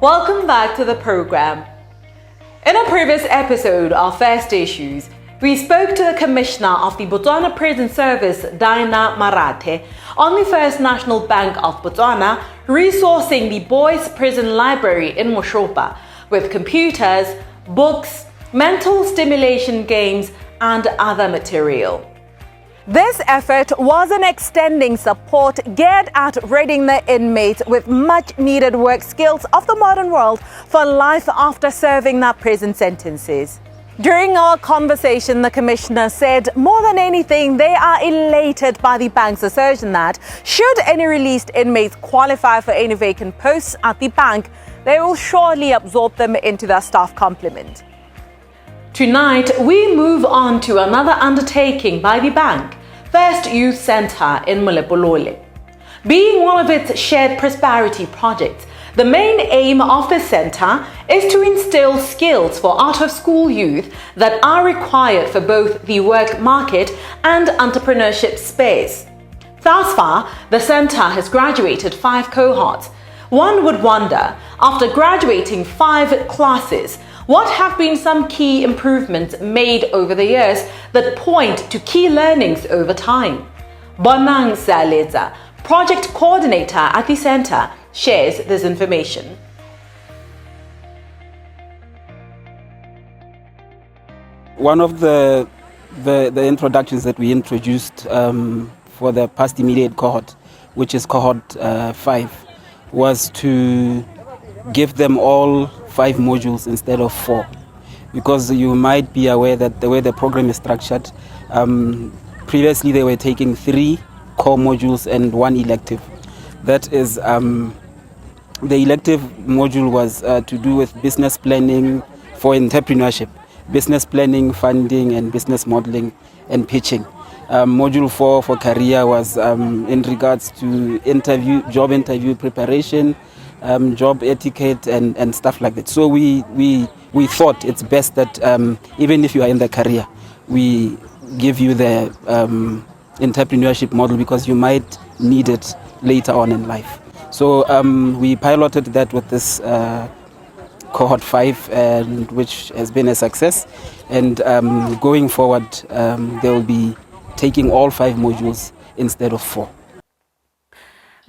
Welcome back to the program. In a previous episode of First Issues, we spoke to the Commissioner of the Botswana Prison Service, Dinah Marathe, on the First National Bank of Botswana resourcing the Boys Prison Library in Moshopa with computers, books, mental stimulation games, and other material. This effort was an extending support geared at readying the inmates with much needed work skills of the modern world for life after serving their prison sentences. During our conversation, the Commissioner said more than anything, they are elated by the bank's assertion that should any released inmates qualify for any vacant posts at the bank, they will surely absorb them into their staff complement. Tonight, we move on to another undertaking by the bank, First Youth Centre in Molepo-Lole. Being one of its shared prosperity projects, the main aim of the centre is to instill skills for out-of-school youth that are required for both the work market and entrepreneurship space. Thus far, the centre has graduated 5 cohorts. One would wonder, after graduating 5 classes, what have been some key improvements made over the years that point to key learnings over time? Bonang Saleza, project coordinator at the centre, shares this information. One of the introductions that we introduced for the past immediate cohort, which is cohort 5, was to give them all 5 modules instead of 4, because you might be aware that the way the program is structured, previously they were taking 3 core modules and 1 elective. That is, the elective module was to do with business planning for entrepreneurship, business planning, funding, and business modeling and pitching. Module 4 for career was in regards to job interview preparation, job etiquette and stuff like that. So we thought it's best that even if you are in the career, we give you the entrepreneurship model, because you might need it later on in life. So we piloted that with this cohort 5, and which has been a success. And going forward, they will be taking all 5 modules instead of 4.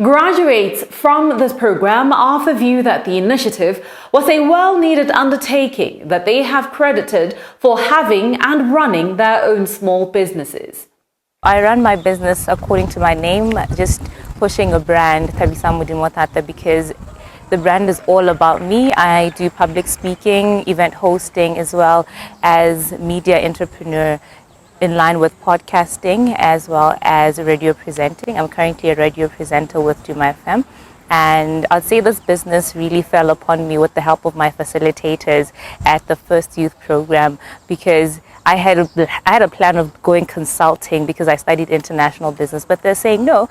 Graduates from this program are of the view that the initiative was a well-needed undertaking that they have credited for having and running their own small businesses. I run my business according to my name, just pushing a brand, Thabisa Modimo Thata, because the brand is all about me. I do public speaking, event hosting, as well as media entrepreneur in line with podcasting as well as radio presenting. I'm currently a radio presenter with Do My FM. And I'd say this business really fell upon me with the help of my facilitators at the First Youth Program, because I had a plan of going consulting because I studied international business, but they're saying, no,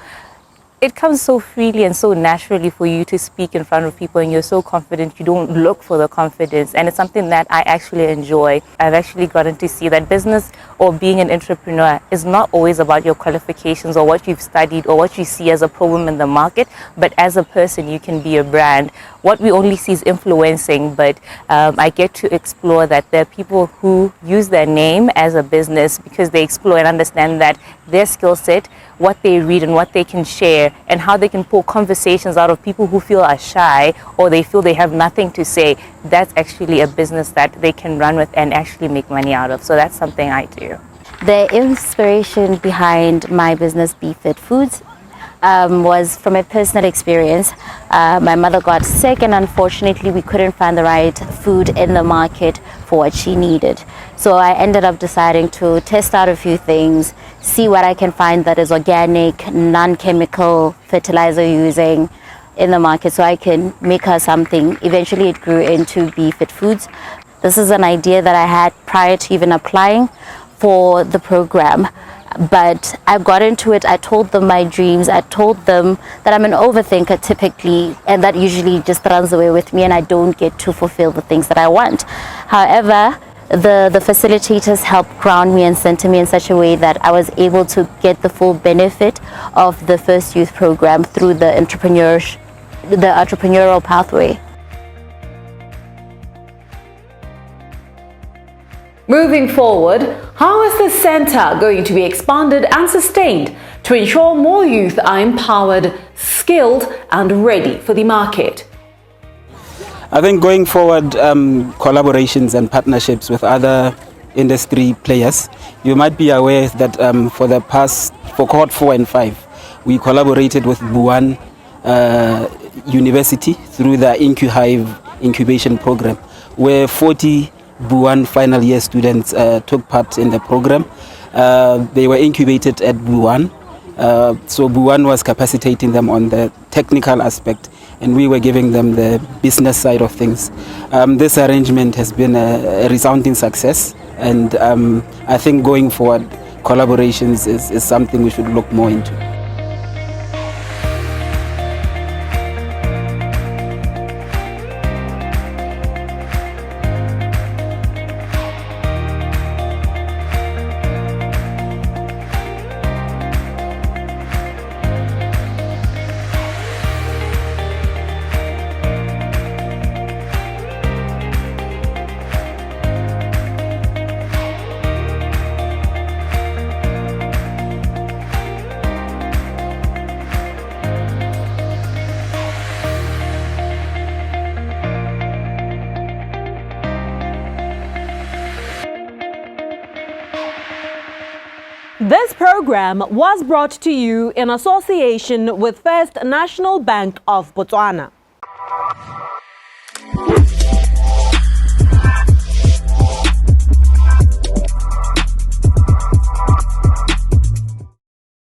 it comes so freely and so naturally for you to speak in front of people, and you're so confident, you don't look for the confidence, and it's something that I actually enjoy. I've actually gotten to see that business or being an entrepreneur is not always about your qualifications or what you've studied or what you see as a problem in the market, but as a person you can be a brand. What we only see is influencing, but I get to explore that there are people who use their name as a business because they explore and understand that their skill set, what they read and what they can share, and how they can pull conversations out of people who feel are shy or they feel they have nothing to say. That's actually a business that they can run with and actually make money out of. So that's something I do. The inspiration behind my business, Be Fit Foods, was from a personal experience. My mother got sick, and unfortunately we couldn't find the right food in the market for what she needed. So I ended up deciding to test out a few things, see what I can find that is organic, non-chemical fertilizer using in the market, so I can make her something. Eventually it grew into Be Fit Foods. This is an idea that I had prior to even applying for the program. But I got into it, I told them my dreams, I told them that I'm an overthinker typically, and that usually just runs away with me and I don't get to fulfill the things that I want. However, the facilitators helped ground me and center me in such a way that I was able to get the full benefit of the First Youth Program through the entrepreneurial pathway. Moving forward, how is the centre going to be expanded and sustained to ensure more youth are empowered, skilled and ready for the market? I think going forward, collaborations and partnerships with other industry players. You might be aware that for cohort 4 and 5, we collaborated with Buwan University through the IncuHive incubation program, where 40 Buwan final year students took part in the program. They were incubated at Buwan. So Buwan was capacitating them on the technical aspect, and we were giving them the business side of things. This arrangement has been a resounding success, and I think going forward, collaborations is something we should look more into. This program was brought to you in association with First National Bank of Botswana.